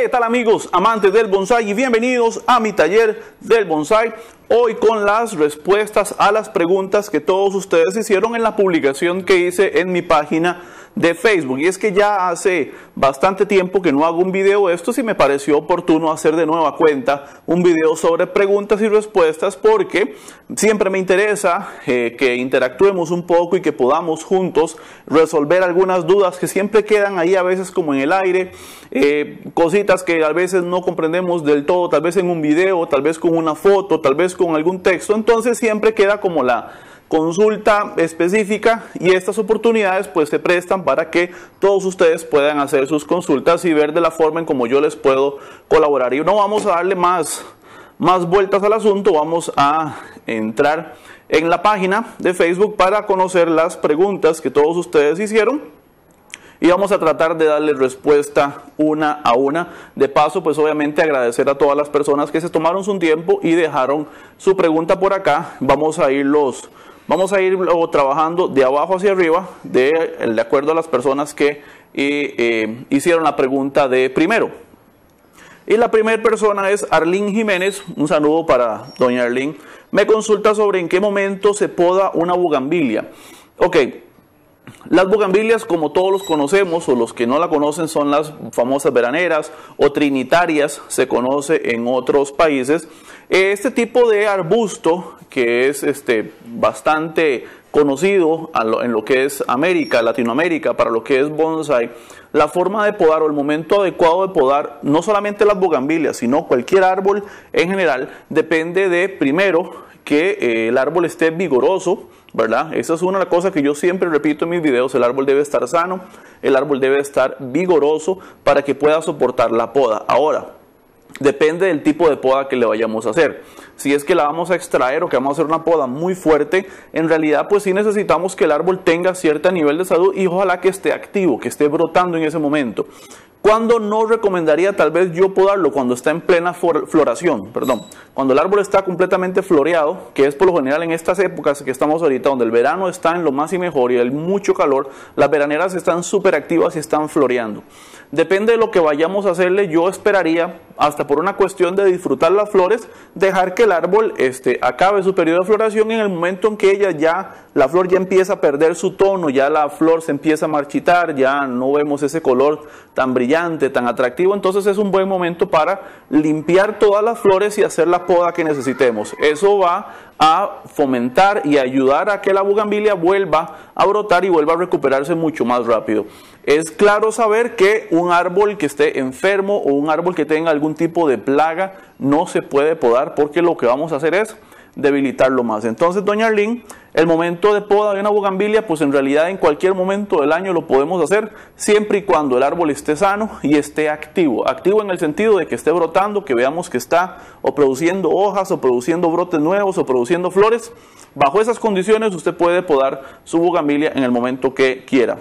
¿Qué tal, amigos amantes del bonsái? Y bienvenidos a mi taller del bonsái. Hoy con las respuestas a las preguntas que todos ustedes hicieron en la publicación que hice en mi página de Facebook. Y es que ya hace bastante tiempo que no hago un video de estos y me pareció oportuno hacer de nueva cuenta un video sobre preguntas y respuestas, porque siempre me interesa que interactuemos un poco y que podamos juntos resolver algunas dudas que siempre quedan ahí a veces como en el aire, cositas que a veces no comprendemos del todo, tal vez en un video, tal vez con una foto, tal vez con algún texto. Entonces siempre queda como la consulta específica, y estas oportunidades pues se prestan para que todos ustedes puedan hacer sus consultas y ver de la forma en como yo les puedo colaborar. Y no vamos a darle más vueltas al asunto, vamos a entrar en la página de Facebook para conocer las preguntas que todos ustedes hicieron y vamos a tratar de darle respuesta una a una. De paso, pues obviamente agradecer a todas las personas que se tomaron su tiempo y dejaron su pregunta por acá. Vamos a ir trabajando de abajo hacia arriba, de acuerdo a las personas que hicieron la pregunta de primero. Y la primera persona es Arlene Jiménez. Un saludo para doña Arlene. Me consulta sobre en qué momento se poda una bugambilia. Ok. Las bugambilias, como todos los conocemos, o los que no la conocen, son las famosas veraneras o trinitarias, se conoce en otros países. Este tipo de arbusto, que es bastante conocido en lo que es América, Latinoamérica, para lo que es bonsái, la forma de podar o el momento adecuado de podar, no solamente las bugambilias, sino cualquier árbol en general, depende de, primero, que el árbol esté vigoroso, ¿verdad? Esa es una cosa que yo siempre repito en mis videos. El árbol debe estar sano, el árbol debe estar vigoroso para que pueda soportar la poda. Ahora, depende del tipo de poda que le vayamos a hacer. Si es que la vamos a extraer o que vamos a hacer una poda muy fuerte, en realidad pues sí necesitamos que el árbol tenga cierto nivel de salud y ojalá que esté activo, que esté brotando en ese momento. ¿Cuándo no recomendaría tal vez yo podarlo? Cuando está en plena floración, cuando el árbol está completamente floreado, que es por lo general en estas épocas que estamos ahorita, donde el verano está en lo más y mejor y hay mucho calor, las veraneras están súper activas y están floreando. Depende de lo que vayamos a hacerle, yo esperaría, hasta por una cuestión de disfrutar las flores, dejar que el árbol acabe su periodo de floración. En el momento en que la flor ya empieza a perder su tono, ya la flor se empieza a marchitar, ya no vemos ese color tan brillante, tan atractivo, entonces es un buen momento para limpiar todas las flores y hacer la poda que necesitemos. Eso va a fomentar y ayudar a que la bugambilia vuelva a brotar y vuelva a recuperarse mucho más rápido. Es claro saber que un árbol que esté enfermo o un árbol que tenga algún tipo de plaga no se puede podar, porque lo que vamos a hacer es debilitarlo más. Entonces, doña Arlene, el momento de poda de una bugambilia, pues en realidad en cualquier momento del año lo podemos hacer, siempre y cuando el árbol esté sano y esté activo. Activo en el sentido de que esté brotando, que veamos que está o produciendo hojas, o produciendo brotes nuevos, o produciendo flores. Bajo esas condiciones usted puede podar su bugambilia en el momento que quiera.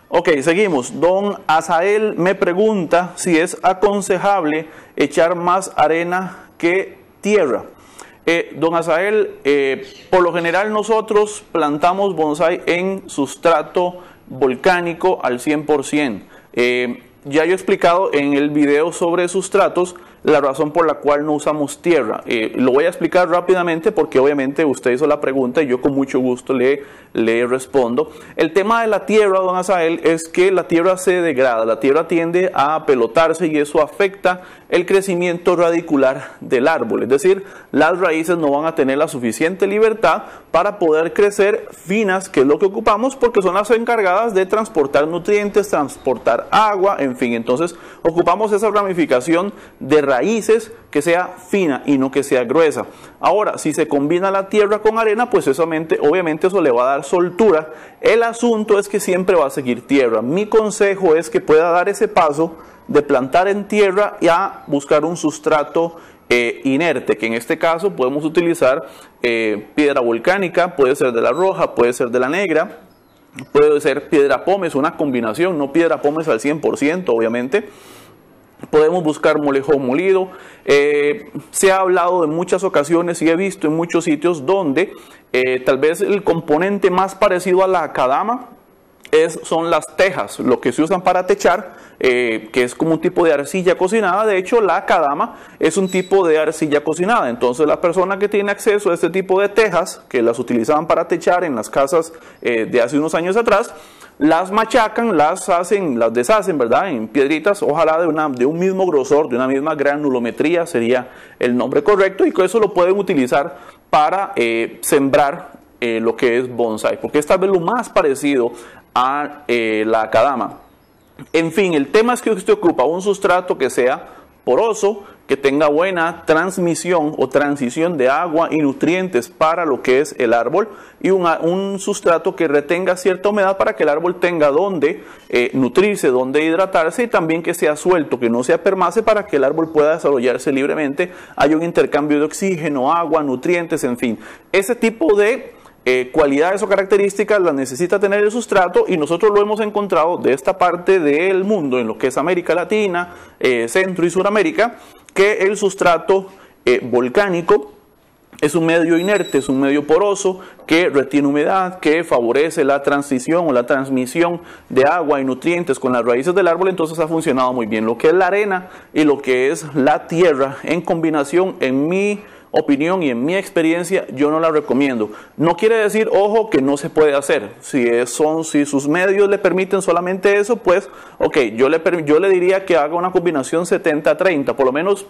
Ok, seguimos. Don Azael me pregunta si es aconsejable echar más arena que tierra. Don Azael, por lo general nosotros plantamos bonsái en sustrato volcánico al 100%. Ya yo he explicado en el video sobre sustratos la razón por la cual no usamos tierra. Lo voy a explicar rápidamente porque obviamente usted hizo la pregunta y yo con mucho gusto le respondo. El tema de la tierra, don Azael, es que la tierra se degrada, la tierra tiende a apelotarse y eso afecta el crecimiento radicular del árbol. Es decir, las raíces no van a tener la suficiente libertad para poder crecer finas, que es lo que ocupamos, porque son las encargadas de transportar nutrientes, transportar agua, en fin. Entonces ocupamos esa ramificación de raíces que sea fina y no que sea gruesa. Ahora, si se combina la tierra con arena, pues obviamente eso le va a dar soltura. El asunto es que siempre va a seguir tierra. Mi consejo es que pueda dar ese paso de plantar en tierra y a buscar un sustrato inerte, que en este caso podemos utilizar piedra volcánica, puede ser de la roja, puede ser de la negra, puede ser piedra pómez, una combinación, no piedra pómez al 100%, obviamente. Podemos buscar molejón molido. Se ha hablado en muchas ocasiones y he visto en muchos sitios donde tal vez el componente más parecido a la acadama son las tejas, lo que se usan para techar, que es como un tipo de arcilla cocinada. De hecho, la acadama es un tipo de arcilla cocinada. Entonces, la persona que tiene acceso a este tipo de tejas, que las utilizaban para techar en las casas de hace unos años atrás, las machacan, las deshacen, ¿verdad? En piedritas, ojalá de un mismo grosor, de una misma granulometría, sería el nombre correcto, y con eso lo pueden utilizar para sembrar lo que es bonsai, porque es tal vez lo más parecido a la acadama. En fin, el tema es que usted ocupa un sustrato que sea poroso, que tenga buena transmisión o transición de agua y nutrientes para lo que es el árbol, y un sustrato que retenga cierta humedad para que el árbol tenga donde nutrirse, donde hidratarse, y también que sea suelto, que no sea permace, para que el árbol pueda desarrollarse libremente. Hay un intercambio de oxígeno, agua, nutrientes, en fin. Ese tipo de cualidades o características las necesita tener el sustrato, y nosotros lo hemos encontrado de esta parte del mundo, en lo que es América Latina, Centro y Suramérica, que el sustrato volcánico es un medio inerte, es un medio poroso que retiene humedad, que favorece la transición o la transmisión de agua y nutrientes con las raíces del árbol. Entonces ha funcionado muy bien. Lo que es la arena y lo que es la tierra en combinación, en mi opinión y en mi experiencia, yo no la recomiendo. No quiere decir, ojo, que no se puede hacer. Si sus medios le permiten solamente eso, pues, ok, yo le diría que haga una combinación 70-30, por lo menos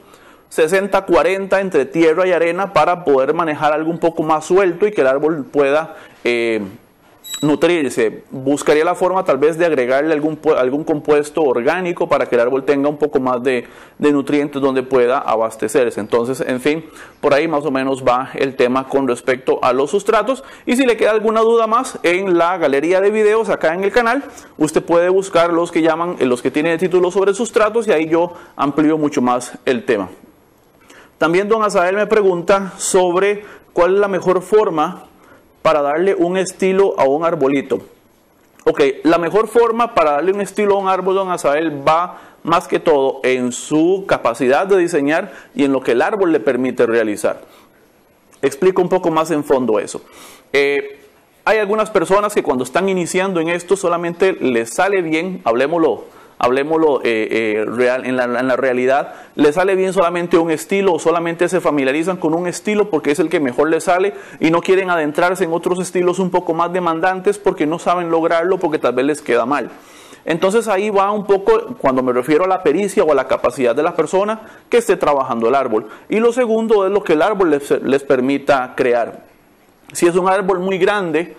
60-40 entre tierra y arena, para poder manejar algo un poco más suelto y que el árbol pueda nutrirse. Buscaría la forma tal vez de agregarle algún compuesto orgánico para que el árbol tenga un poco más de nutrientes donde pueda abastecerse. Entonces, en fin, por ahí más o menos va el tema con respecto a los sustratos. Y si le queda alguna duda más, en la galería de videos acá en el canal, usted puede buscar los que tienen títulos sobre sustratos, y ahí yo amplío mucho más el tema. También don Azael me pregunta sobre cuál es la mejor forma para darle un estilo a un arbolito. Ok, la mejor forma para darle un estilo a un árbol, don Azael, va más que todo en su capacidad de diseñar y en lo que el árbol le permite realizar. Explico un poco más en fondo eso. Hay algunas personas que cuando están iniciando en esto solamente les sale bien, hablemoslo en la realidad, les sale bien solamente un estilo, o solamente se familiarizan con un estilo porque es el que mejor les sale, y no quieren adentrarse en otros estilos un poco más demandantes porque no saben lograrlo, porque tal vez les queda mal. Entonces ahí va un poco cuando me refiero a la pericia o a la capacidad de la persona que esté trabajando el árbol. Y lo segundo es lo que el árbol les permita crear. Si es un árbol muy grande,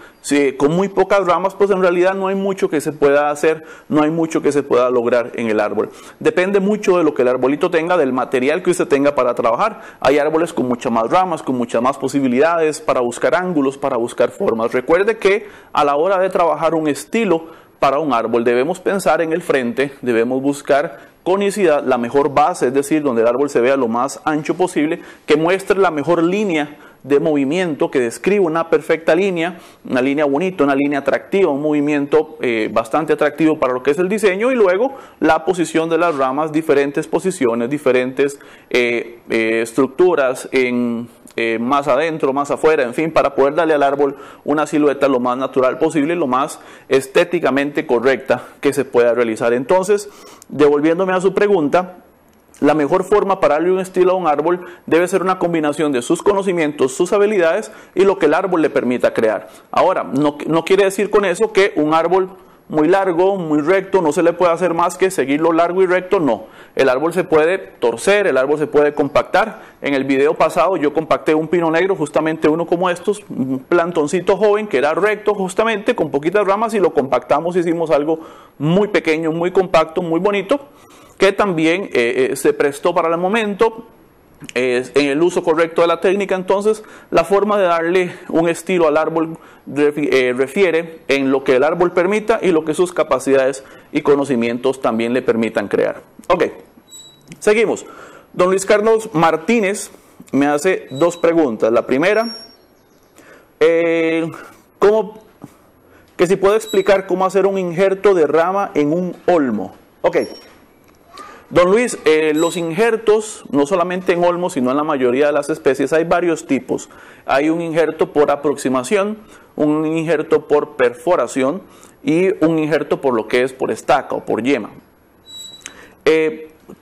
con muy pocas ramas, pues en realidad no hay mucho que se pueda hacer, no hay mucho que se pueda lograr en el árbol. Depende mucho de lo que el arbolito tenga, del material que usted tenga para trabajar. Hay árboles con muchas más ramas, con muchas más posibilidades para buscar ángulos, para buscar formas. Recuerde que a la hora de trabajar un estilo para un árbol debemos pensar en el frente, debemos buscar conicidad, la mejor base, es decir, donde el árbol se vea lo más ancho posible, que muestre la mejor línea de movimiento, que describa una perfecta línea, una línea bonita, una línea atractiva, un movimiento bastante atractivo para lo que es el diseño, y luego la posición de las ramas, diferentes posiciones, diferentes estructuras más adentro, más afuera, en fin, para poder darle al árbol una silueta lo más natural posible, lo más estéticamente correcta que se pueda realizar. Entonces, devolviéndome a su pregunta, la mejor forma para darle un estilo a un árbol debe ser una combinación de sus conocimientos, sus habilidades y lo que el árbol le permita crear. Ahora, no quiere decir con eso que un árbol muy largo, muy recto, no se le puede hacer más que seguirlo largo y recto, no. El árbol se puede torcer, el árbol se puede compactar. En el video pasado yo compacté un pino negro, justamente uno como estos, un plantoncito joven que era recto justamente, con poquitas ramas, y lo compactamos, hicimos algo muy pequeño, muy compacto, muy bonito, que también se prestó para el momento, en el uso correcto de la técnica. Entonces, la forma de darle un estilo al árbol refiere en lo que el árbol permita y lo que sus capacidades y conocimientos también le permitan crear. Ok, seguimos. Don Luis Carlos Martínez me hace dos preguntas. La primera, que si puedo explicar cómo hacer un injerto de rama en un olmo. Ok. Don Luis, los injertos, no solamente en olmos, sino en la mayoría de las especies, hay varios tipos. Hay un injerto por aproximación, un injerto por perforación y un injerto por lo que es por estaca o por yema.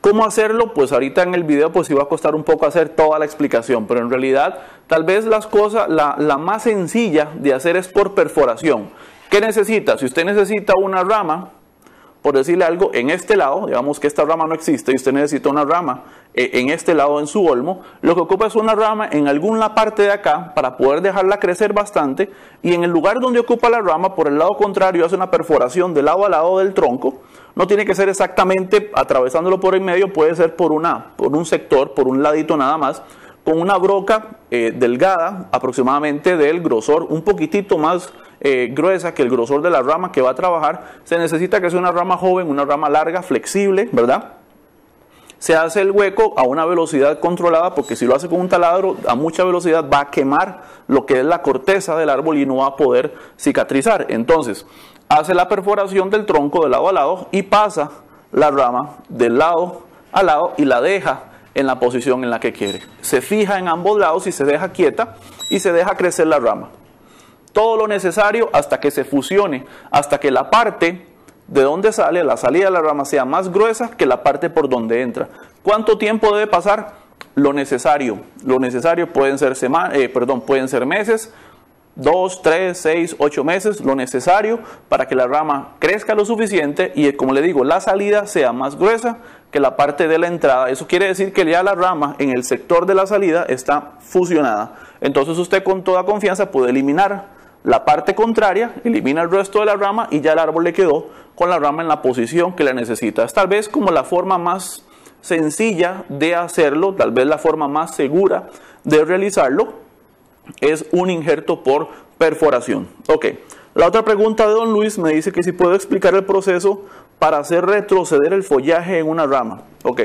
¿Cómo hacerlo? Pues ahorita en el video pues iba a costar un poco hacer toda la explicación, pero en realidad tal vez la más sencilla de hacer es por perforación. ¿Qué necesita? Si usted necesita una rama, por decirle algo, en este lado, digamos que esta rama no existe y usted necesita una rama en este lado en su olmo, lo que ocupa es una rama en alguna parte de acá para poder dejarla crecer bastante, y en el lugar donde ocupa la rama, por el lado contrario, hace una perforación de lado a lado del tronco. No tiene que ser exactamente atravesándolo por el medio, puede ser por un sector, por un ladito nada más, con una broca delgada, aproximadamente del grosor un poquitito más gruesa que el grosor de la rama que va a trabajar. Se necesita que sea una rama joven, una rama larga, flexible, ¿verdad? Se hace el hueco a una velocidad controlada, porque si lo hace con un taladro a mucha velocidad va a quemar lo que es la corteza del árbol y no va a poder cicatrizar. Entonces, hace la perforación del tronco de lado a lado y pasa la rama de lado a lado y la deja en la posición en la que quiere. Se fija en ambos lados y se deja quieta y se deja crecer la rama. Todo lo necesario hasta que se fusione, hasta que la parte de donde sale, la salida de la rama, sea más gruesa que la parte por donde entra. ¿Cuánto tiempo debe pasar? Lo necesario. Lo necesario pueden ser meses, 2, 3, 6, 8 meses, lo necesario para que la rama crezca lo suficiente y, como le digo, la salida sea más gruesa que la parte de la entrada. Eso quiere decir que ya la rama en el sector de la salida está fusionada. Entonces usted con toda confianza puede eliminar la parte contraria, elimina el resto de la rama y ya el árbol le quedó con la rama en la posición que la necesita. Es tal vez como la forma más sencilla de hacerlo, tal vez la forma más segura de realizarlo, es un injerto por perforación. Ok, la otra pregunta de don Luis me dice que si puedo explicar el proceso para hacer retroceder el follaje en una rama. Ok,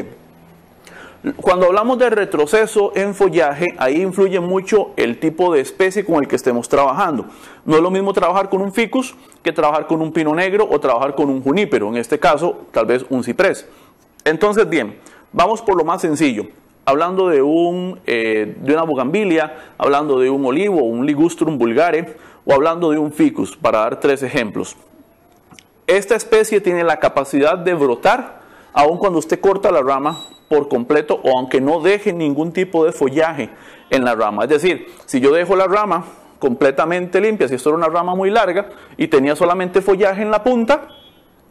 cuando hablamos de retroceso en follaje, ahí influye mucho el tipo de especie con el que estemos trabajando. No es lo mismo trabajar con un ficus que trabajar con un pino negro o trabajar con un junípero, en este caso tal vez un ciprés. Entonces bien, vamos por lo más sencillo. Hablando de una bugambilia, hablando de un olivo, un ligustrum vulgare, o hablando de un ficus, para dar 3 ejemplos. Esta especie tiene la capacidad de brotar, aun cuando usted corta la rama por completo, o aunque no deje ningún tipo de follaje en la rama. Es decir, si yo dejo la rama completamente limpia, si esto era una rama muy larga y tenía solamente follaje en la punta,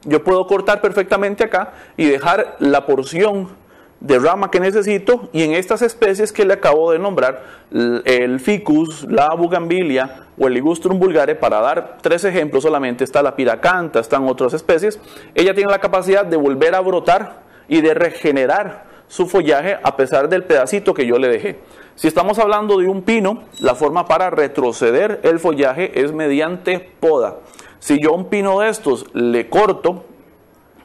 yo puedo cortar perfectamente acá y dejar la porción de rama que necesito, y en estas especies que le acabo de nombrar, el ficus, la bugambilia o el ligustrum vulgare, para dar 3 ejemplos solamente, está la piracanta, están otras especies, ella tiene la capacidad de volver a brotar y de regenerar su follaje a pesar del pedacito que yo le dejé. Si estamos hablando de un pino, la forma para retroceder el follaje es mediante poda. Si yo a un pino de estos le corto,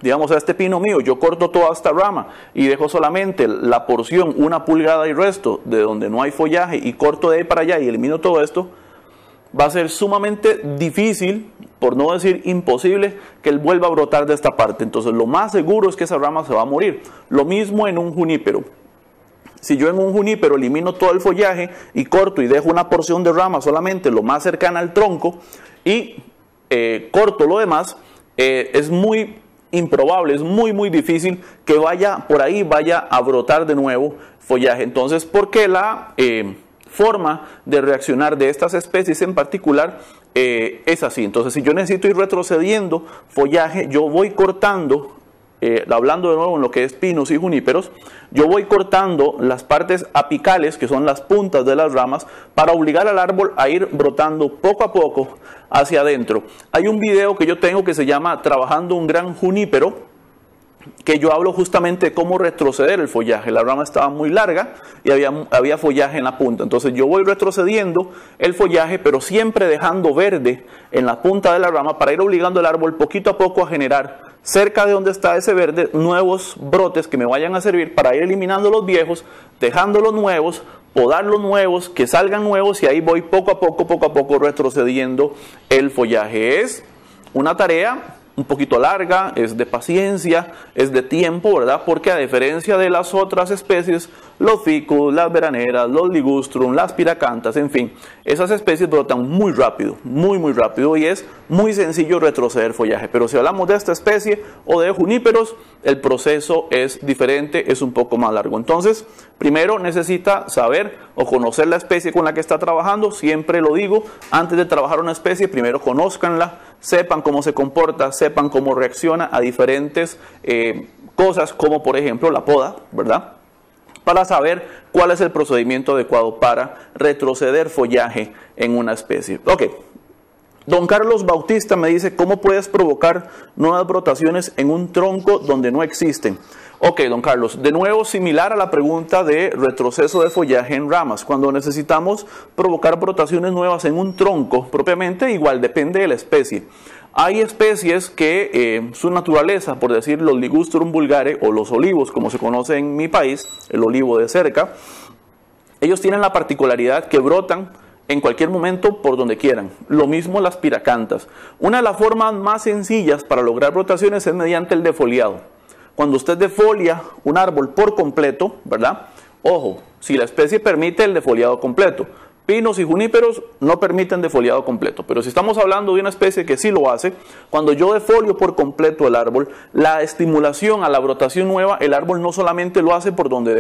digamos a este pino mío, yo corto toda esta rama y dejo solamente la porción 1 pulgada y resto de donde no hay follaje y corto de ahí para allá y elimino todo esto, va a ser sumamente difícil, por no decir imposible, que él vuelva a brotar de esta parte. Entonces lo más seguro es que esa rama se va a morir. Lo mismo en un junípero. Si yo en un junípero elimino todo el follaje y corto y dejo una porción de rama solamente lo más cercana al tronco y corto lo demás, es muy improbable, es muy difícil que por ahí vaya a brotar de nuevo follaje. Entonces, ¿por qué la forma de reaccionar de estas especies en particular es así? Entonces, si yo necesito ir retrocediendo follaje, yo voy cortando, hablando de nuevo en lo que es pinos y juníperos, yo voy cortando las partes apicales, que son las puntas de las ramas, para obligar al árbol a ir brotando poco a poco hacia adentro. Hay un video que yo tengo que se llama Trabajando un gran junípero, que yo hablo justamente de cómo retroceder el follaje. La rama estaba muy larga y había follaje en la punta. Entonces yo voy retrocediendo el follaje, pero siempre dejando verde en la punta de la rama para ir obligando al árbol poquito a poco a generar cerca de donde está ese verde nuevos brotes que me vayan a servir para ir eliminando los viejos, dejando los nuevos, podar los nuevos, que salgan nuevos, y ahí voy poco a poco retrocediendo el follaje. Es una tarea un poquito larga, es de paciencia, es de tiempo, ¿verdad? Porque a diferencia de las otras especies, los ficus, las veraneras, los ligustrum, las piracantas, en fin, esas especies brotan muy rápido, muy rápido, y es muy sencillo retroceder follaje. Pero si hablamos de esta especie o de juníperos, el proceso es diferente, es un poco más largo. Entonces, primero necesita saber o conocer la especie con la que está trabajando. Siempre lo digo, antes de trabajar una especie, primero conózcanla, sepan cómo se comporta, sepan cómo reacciona a diferentes cosas, como por ejemplo la poda, ¿verdad? Para saber cuál es el procedimiento adecuado para retroceder follaje en una especie. Ok. Don Carlos Bautista me dice, ¿cómo puedes provocar nuevas brotaciones en un tronco donde no existen? Ok, don Carlos, de nuevo similar a la pregunta de retroceso de follaje en ramas. Cuando necesitamos provocar brotaciones nuevas en un tronco, propiamente igual, depende de la especie. Hay especies que su naturaleza, por decir los Ligustrum vulgare o los olivos, como se conoce en mi país, el olivo de cerca, ellos tienen la particularidad que brotan en cualquier momento por donde quieran. Lo mismo las piracantas. Una de las formas más sencillas para lograr brotaciones es mediante el defoliado. Cuando usted defolia un árbol por completo, ¿verdad? Ojo, si la especie permite el defoliado completo. Pinos y juníperos no permiten defoliado completo, pero si estamos hablando de una especie que sí lo hace, cuando yo defolio por completo el árbol, la estimulación a la brotación nueva, el árbol no solamente lo hace por donde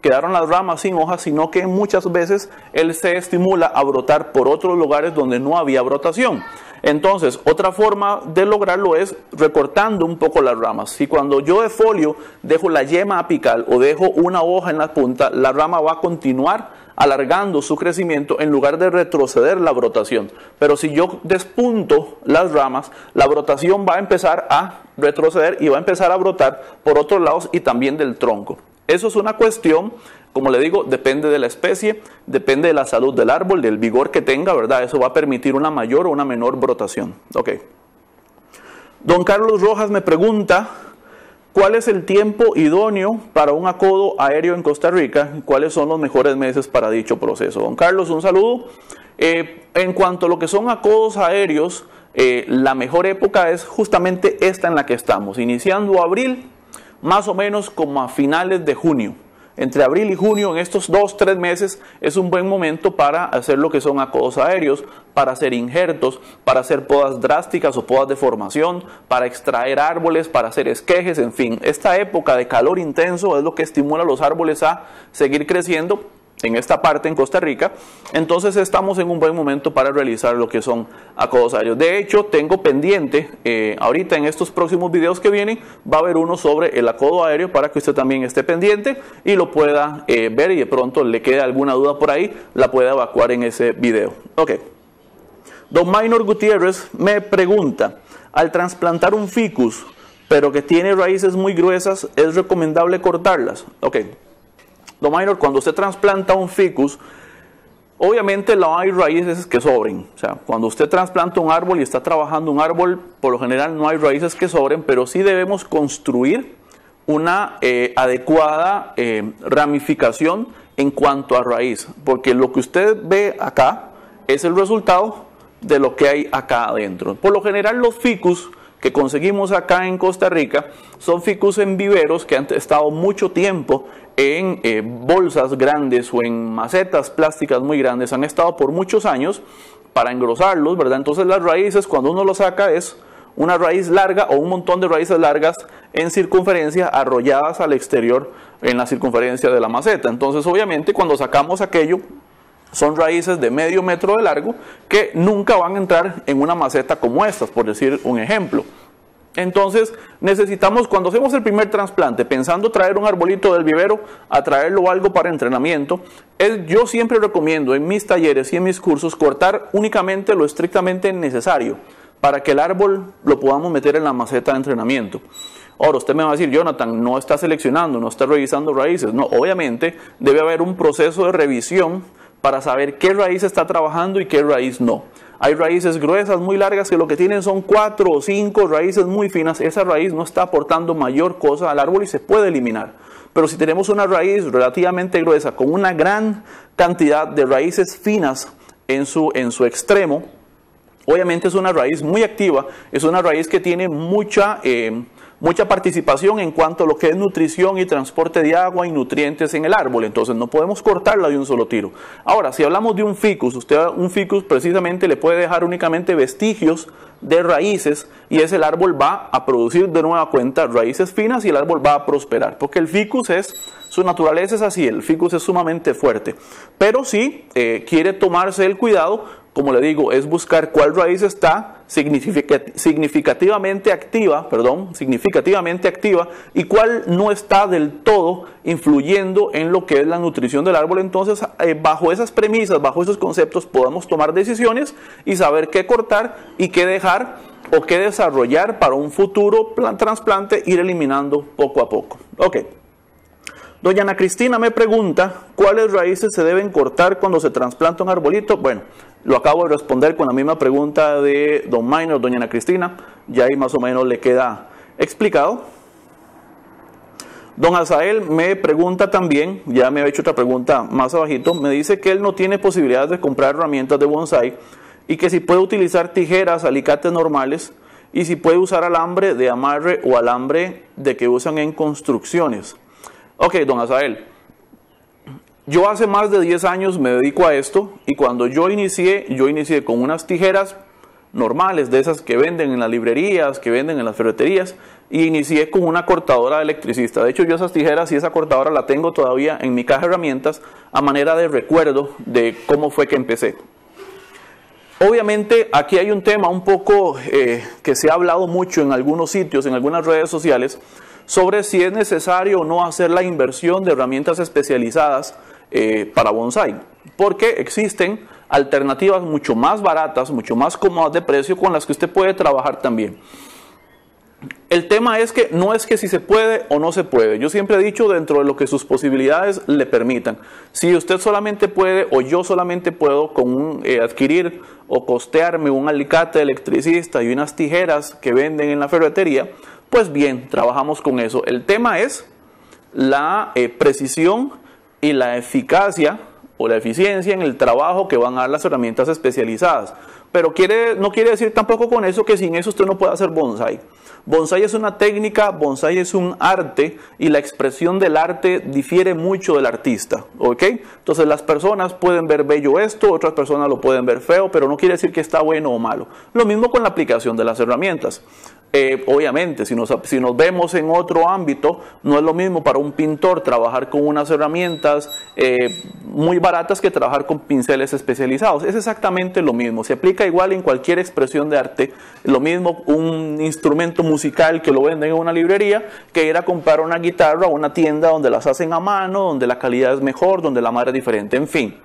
quedaron las ramas sin hojas, sino que muchas veces él se estimula a brotar por otros lugares donde no había brotación. Entonces, otra forma de lograrlo es recortando un poco las ramas. Si cuando yo defolio dejo la yema apical o dejo una hoja en la punta, la rama va a continuar alargando su crecimiento en lugar de retroceder la brotación. Pero si yo despunto las ramas, la brotación va a empezar a retroceder y va a empezar a brotar por otros lados y también del tronco. Eso es una cuestión, como le digo, depende de la especie, depende de la salud del árbol, del vigor que tenga, ¿verdad? Eso va a permitir una mayor o una menor brotación. Ok. Don Carlos Rojas me pregunta, ¿cuál es el tiempo idóneo para un acodo aéreo en Costa Rica? ¿Cuáles son los mejores meses para dicho proceso? Don Carlos, un saludo. En cuanto a lo que son acodos aéreos, la mejor época es justamente esta en la que estamos, iniciando abril, más o menos como a finales de junio. Entre abril y junio, en estos 2-3 meses, es un buen momento para hacer lo que son acodos aéreos, para hacer injertos, para hacer podas drásticas o podas de formación, para extraer árboles, para hacer esquejes, en fin. Esta época de calor intenso es lo que estimula a los árboles a seguir creciendo en esta parte en Costa Rica. Entonces estamos en un buen momento para realizar lo que son acodos aéreos. De hecho, tengo pendiente, ahorita en estos próximos videos que vienen, va a haber uno sobre el acodo aéreo para que usted también esté pendiente y lo pueda ver, y de pronto le quede alguna duda por ahí, la pueda evacuar en ese video. Ok. Don Minor Gutiérrez me pregunta, al trasplantar un ficus, pero que tiene raíces muy gruesas, ¿es recomendable cortarlas? Ok. Don Minor, cuando usted trasplanta un ficus, obviamente no hay raíces que sobren. O sea, cuando usted trasplanta un árbol y está trabajando un árbol, por lo general no hay raíces que sobren, pero sí debemos construir una adecuada ramificación en cuanto a raíz, porque lo que usted ve acá es el resultado de lo que hay acá adentro. Por lo general los ficus que conseguimos acá en Costa Rica son ficus en viveros que han estado mucho tiempo en bolsas grandes o en macetas plásticas muy grandes, han estado por muchos años para engrosarlos, ¿verdad? Entonces las raíces, cuando uno lo saca, es una raíz larga o un montón de raíces largas en circunferencia arrolladas al exterior en la circunferencia de la maceta. Entonces obviamente cuando sacamos aquello, son raíces de medio metro de largo que nunca van a entrar en una maceta como estas, por decir un ejemplo. Entonces necesitamos, cuando hacemos el primer trasplante, pensando traer un arbolito del vivero a traerlo algo para entrenamiento, yo siempre recomiendo en mis talleres y en mis cursos cortar únicamente lo estrictamente necesario para que el árbol lo podamos meter en la maceta de entrenamiento. Ahora usted me va a decir, Jonathan, no está seleccionando, no está revisando raíces. No, obviamente debe haber un proceso de revisión para saber qué raíz está trabajando y qué raíz no. Hay raíces gruesas, muy largas, que lo que tienen son 4 o 5 raíces muy finas. Esa raíz no está aportando mayor cosa al árbol y se puede eliminar. Pero si tenemos una raíz relativamente gruesa con una gran cantidad de raíces finas en su extremo, Obviamente es una raíz muy activa, es una raíz que tiene mucha participación en cuanto a lo que es nutrición y transporte de agua y nutrientes en el árbol, entonces no podemos cortarla de un solo tiro. Ahora, si hablamos de un ficus, un ficus precisamente le puede dejar únicamente vestigios de raíces y ese el árbol va a producir de nueva cuenta raíces finas y el árbol va a prosperar, porque el ficus su naturaleza es así, el ficus es sumamente fuerte, pero si quiere tomarse el cuidado, como le digo, es buscar cuál raíz está significativamente activa y cuál no está del todo influyendo en lo que es la nutrición del árbol. Entonces, bajo esas premisas, bajo esos conceptos, podemos tomar decisiones y saber qué cortar y qué dejar o qué desarrollar para un futuro trasplante, ir eliminando poco a poco. Ok. Doña Ana Cristina me pregunta, ¿cuáles raíces se deben cortar cuando se trasplanta un arbolito? Bueno, lo acabo de responder con la misma pregunta de don Minor, doña Ana Cristina, ya ahí más o menos le queda explicado. Don Azael me pregunta también, ya me ha hecho otra pregunta más abajito, me dice que él no tiene posibilidades de comprar herramientas de bonsai y que si puede utilizar tijeras, alicates normales y si puede usar alambre de amarre o alambre de que usan en construcciones. Ok, don Azael, yo hace más de 10 años me dedico a esto y cuando yo inicié con unas tijeras normales, de esas que venden en las librerías, que venden en las ferreterías, y inicié con una cortadora electricista. De hecho, yo esas tijeras y esa cortadora la tengo todavía en mi caja de herramientas a manera de recuerdo de cómo fue que empecé. Obviamente aquí hay un tema un poco que se ha hablado mucho en algunos sitios, en algunas redes sociales, sobre si es necesario o no hacer la inversión de herramientas especializadas para bonsai, porque existen alternativas mucho más baratas, mucho más cómodas de precio con las que usted puede trabajar también. El tema es que no es que si se puede o no se puede. Yo siempre he dicho dentro de lo que sus posibilidades le permitan. Si usted solamente puede o yo solamente puedo adquirir o costearme un alicate electricista y unas tijeras que venden en la ferretería, pues bien, trabajamos con eso. El tema es la precisión y la eficacia o la eficiencia en el trabajo que van a dar las herramientas especializadas. Pero no quiere decir tampoco con eso que sin eso usted no puede hacer bonsai. Bonsai es una técnica, bonsai es un arte y la expresión del arte difiere mucho del artista, ¿ok? Entonces las personas pueden ver bello esto, otras personas lo pueden ver feo, pero no quiere decir que está bueno o malo. Lo mismo con la aplicación de las herramientas. Obviamente, si nos vemos en otro ámbito, no es lo mismo para un pintor trabajar con unas herramientas muy baratas que trabajar con pinceles especializados. Es exactamente lo mismo, se aplica igual en cualquier expresión de arte. Lo mismo un instrumento musical que lo venden en una librería que ir a comprar una guitarra a una tienda donde las hacen a mano, donde la calidad es mejor, donde la madre es diferente. En fin,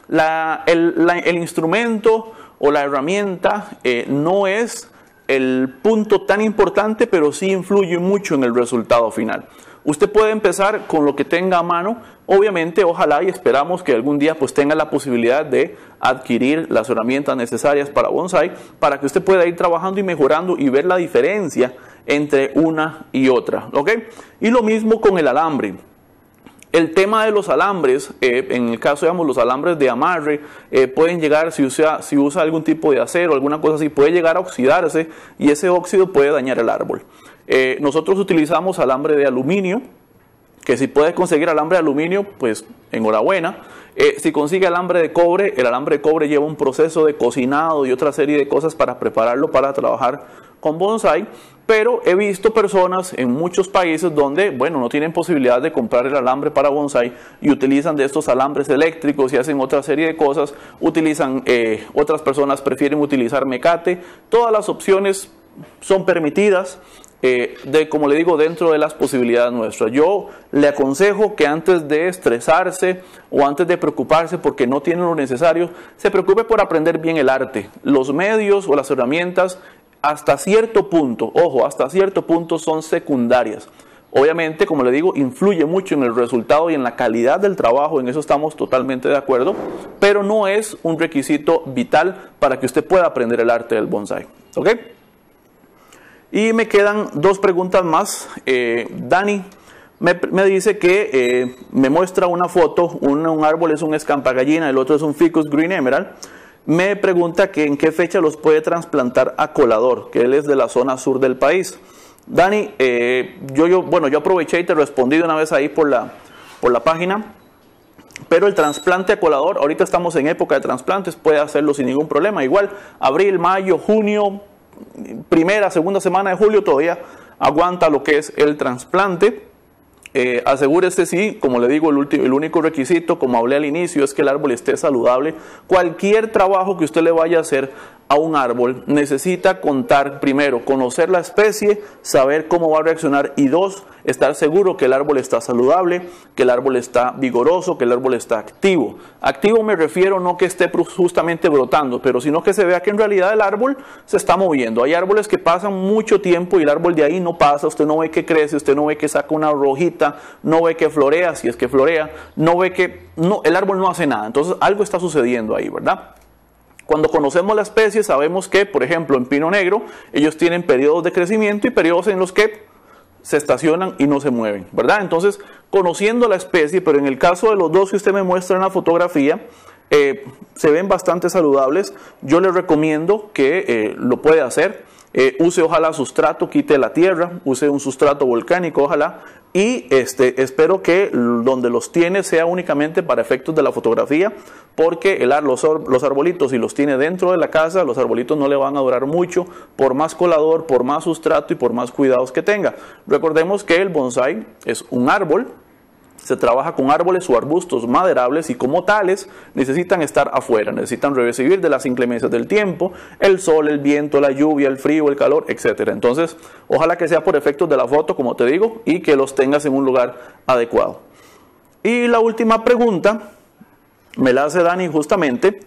el instrumento o la herramienta no es el punto tan importante, pero sí influye mucho en el resultado final. Usted puede empezar con lo que tenga a mano, obviamente, ojalá y esperamos que algún día pues tenga la posibilidad de adquirir las herramientas necesarias para bonsai, para que usted pueda ir trabajando y mejorando y ver la diferencia entre una y otra, ¿ok? Y lo mismo con el alambre. El tema de los alambres, en el caso, digamos, los alambres de amarre, pueden llegar, si usa algún tipo de acero, alguna cosa así, puede llegar a oxidarse y ese óxido puede dañar el árbol. Nosotros utilizamos alambre de aluminio, que si puede conseguir alambre de aluminio, pues enhorabuena. Si consigue alambre de cobre, el alambre de cobre lleva un proceso de cocinado y otra serie de cosas para prepararlo para trabajar con bonsai, pero he visto personas en muchos países donde, bueno, no tienen posibilidad de comprar el alambre para bonsai y utilizan de estos alambres eléctricos y hacen otra serie de cosas, otras personas prefieren utilizar mecate. Todas las opciones son permitidas, como le digo, dentro de las posibilidades nuestras. Yo le aconsejo que antes de estresarse o antes de preocuparse porque no tiene lo necesario, se preocupe por aprender bien el arte. Los medios o las herramientas hasta cierto punto, ojo, hasta cierto punto son secundarias. Obviamente, como le digo, influye mucho en el resultado y en la calidad del trabajo, en eso estamos totalmente de acuerdo, pero no es un requisito vital para que usted pueda aprender el arte del bonsai, ¿ok? Y me quedan dos preguntas más. Dani me dice que me muestra una foto, un árbol es un escampagallina, el otro es un Ficus Green Emerald. me pregunta que en qué fecha los puede trasplantar a colador, que él es de la zona sur del país. Dani, yo aproveché y te respondí de una vez ahí por la página. Pero el trasplante a colador, ahorita estamos en época de trasplantes, puede hacerlo sin ningún problema. Igual, abril, mayo, junio, primera, segunda semana de julio todavía aguanta lo que es el trasplante. Asegúrese, sí, como le digo, el único requisito, como hablé al inicio, es que el árbol esté saludable. Cualquier trabajo que usted le vaya a hacer a un árbol necesita contar, primero, conocer la especie, saber cómo va a reaccionar, y dos, estar seguro que el árbol está saludable, que el árbol está vigoroso, que el árbol está activo. Activo me refiero no que esté justamente brotando, pero sino que se vea que en realidad el árbol se está moviendo. Hay árboles que pasan mucho tiempo y el árbol de ahí no pasa, usted no ve que crece, usted no ve que saca una rojita, no ve que florea, si es que florea, no ve que el árbol no hace nada. Entonces algo está sucediendo ahí, ¿verdad? Cuando conocemos la especie sabemos que, por ejemplo, en pino negro, ellos tienen periodos de crecimiento y periodos en los que se estacionan y no se mueven, ¿verdad? Entonces, conociendo la especie, pero en el caso de los dos que usted me muestra en la fotografía, se ven bastante saludables. Yo les recomiendo que lo puede hacer. Use ojalá sustrato, quite la tierra, use un sustrato volcánico ojalá, y espero que donde los tiene sea únicamente para efectos de la fotografía, porque los arbolitos, si los tiene dentro de la casa, los arbolitos no le van a durar mucho, por más colador, por más sustrato y por más cuidados que tenga. Recordemos que el bonsái es un árbol. Se trabaja con árboles o arbustos maderables y como tales necesitan estar afuera, necesitan recibir de las inclemencias del tiempo, el sol, el viento, la lluvia, el frío, el calor, etc. Entonces, ojalá que sea por efectos de la foto, como te digo, y que los tengas en un lugar adecuado. Y la última pregunta me la hace Dani justamente,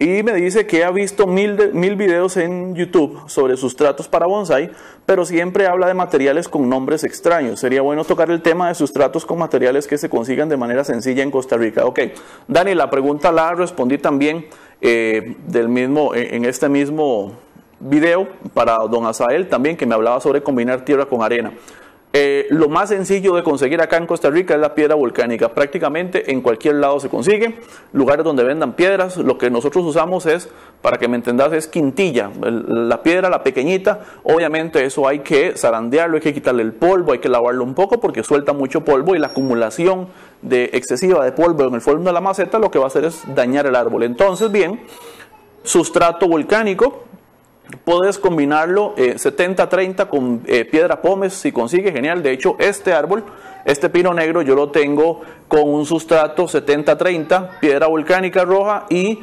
y me dice que ha visto mil videos en YouTube sobre sustratos para bonsái, pero siempre habla de materiales con nombres extraños. Sería bueno tocar el tema de sustratos con materiales que se consigan de manera sencilla en Costa Rica. Ok, Dani, la pregunta la respondí también en este mismo video para don Asael también, que me hablaba sobre combinar tierra con arena. Lo más sencillo de conseguir acá en Costa Rica es la piedra volcánica. Prácticamente en cualquier lado se consigue, lugares donde vendan piedras. Lo que nosotros usamos es, para que me entendas, es quintilla, la piedra, la pequeñita. Obviamente eso hay que zarandearlo, hay que quitarle el polvo, hay que lavarlo un poco porque suelta mucho polvo, y la acumulación excesiva de polvo en el fondo de la maceta lo que va a hacer es dañar el árbol. Entonces, bien, sustrato volcánico. Puedes combinarlo 70-30 con piedra pómez, si consigue, genial. De hecho, este árbol, este pino negro, yo lo tengo con un sustrato 70-30, piedra volcánica roja y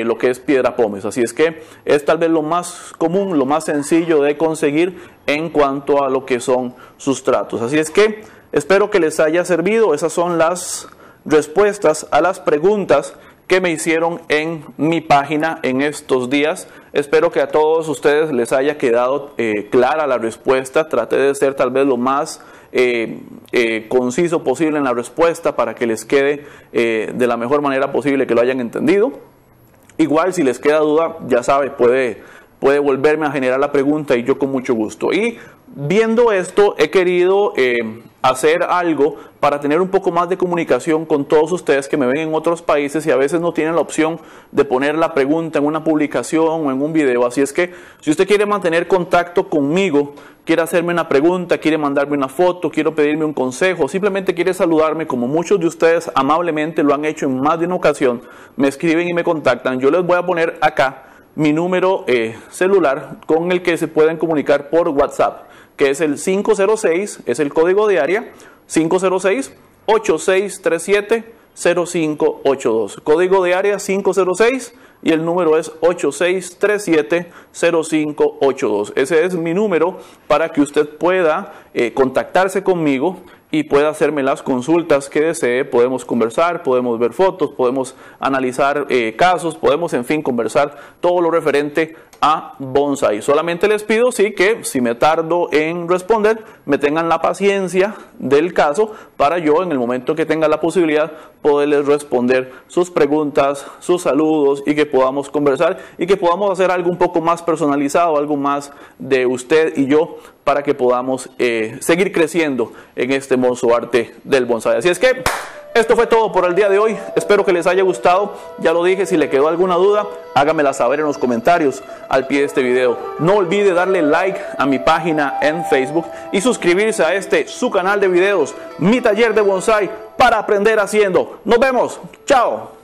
lo que es piedra pómez. Así es que es tal vez lo más común, lo más sencillo de conseguir en cuanto a lo que son sustratos. Así es que espero que les haya servido. Esas son las respuestas a las preguntas que me hicieron en mi página en estos días. Espero que a todos ustedes les haya quedado clara la respuesta. Traté de ser tal vez lo más conciso posible en la respuesta para que les quede de la mejor manera posible, que lo hayan entendido. Igual, si les queda duda, ya sabe, puede volverme a generar la pregunta y yo con mucho gusto. Y viendo esto, he querido hacer algo para tener un poco más de comunicación con todos ustedes que me ven en otros países y a veces no tienen la opción de poner la pregunta en una publicación o en un video. Así es que si usted quiere mantener contacto conmigo, quiere hacerme una pregunta, quiere mandarme una foto, quiere pedirme un consejo, simplemente quiere saludarme, como muchos de ustedes amablemente lo han hecho en más de una ocasión, me escriben y me contactan. Yo les voy a poner acá mi número celular con el que se pueden comunicar por WhatsApp, que es el 506, es el código de área 506-8637-0582. Código de área 506 y el número es 8637-0582. Ese es mi número para que usted pueda contactarse conmigo y pueda hacerme las consultas que desee. Podemos conversar, podemos ver fotos, podemos analizar casos, podemos en fin conversar todo lo referente a bonsái. Solamente les pido, sí, que si me tardo en responder, me tengan la paciencia del caso para yo, en el momento que tenga la posibilidad, poderles responder sus preguntas, sus saludos, y que podamos conversar y que podamos hacer algo un poco más personalizado, algo más de usted y yo, para que podamos seguir creciendo en este hermoso arte del bonsái. Así es que Esto fue todo por el día de hoy, espero que les haya gustado. Ya lo dije, si le quedó alguna duda, hágamela saber en los comentarios al pie de este video. No olvide darle like a mi página en Facebook y suscribirse a su canal de videos, Mi Taller de Bonsai, para aprender haciendo. Nos vemos, chao.